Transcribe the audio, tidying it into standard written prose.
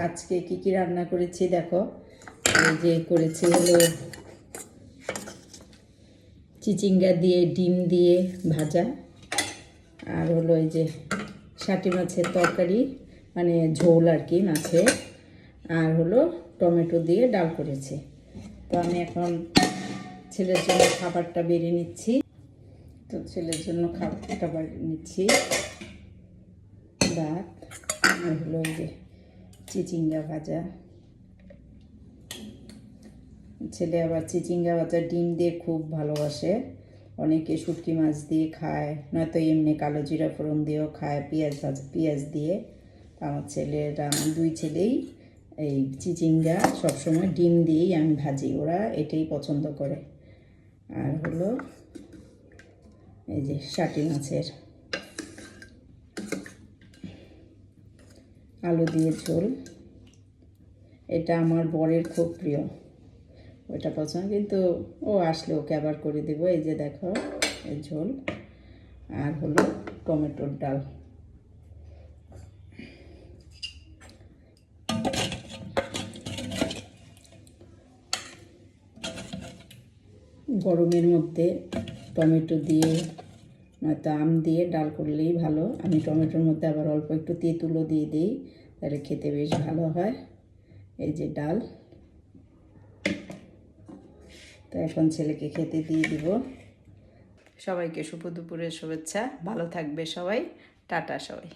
আজকে কি কি রান্না করেছি দেখো। এই যে করেছি হলো চিচিঙ্গা দিয়ে ডিম দিয়ে ভাজা, আর হলো এই যে শাটি মাছের তরকারি, মানে ঝোল আর কি মাছের, আর হলো টমেটো দিয়ে ডাল করেছি। তো আমি এখন ছেলের জন্য খাবারটা বেড়ে নিচ্ছি। তো ছেলের জন্য খাবারটা বেড়ে নিচ্ছি, ভাত আর হলো এই যে চিচিঙ্গা ভাজা। ছেলে আবার চিচিঙ্গা ভাজা ডিম দিয়ে খুব ভালোবাসে। অনেকে শুটকি মাছ দিয়ে খায়, নয়তো এমনি কালো জিরা ফোড়ন দিয়েও খায়, পেঁয়াজ দিয়ে। আমার ছেলেরা, আমার দুই ছেলেই এই চিচিঙ্গা সবসময় ডিম দিয়েই আমি ভাজি, ওরা এটাই পছন্দ করে। আর হলো এই যে শাটি মাছের আলু দিয়ে ঝোল, এটা আমার বরের খুব প্রিয়, ওইটা পছন্দ, কিন্তু ও আসলে ওকে আবার করে দেবো। এই যে দেখো এই ঝোল, আর হলো টমেটোর ডাল। গরমের মধ্যে টমেটো দিয়ে নয়তো আম দিয়ে ডাল করলেই ভালো। আমি টমেটোর মধ্যে আবার অল্প একটু তেঁতুলও দিয়ে দিই, তাহলে খেতে বেশ ভালো হয়। এই যে ডাল, তো এখন ছেলেকে খেতে দিয়ে দিব। সবাইকে শুভ দুপুরের শুভেচ্ছা, ভালো থাকবে সবাই, টাটা সবাই।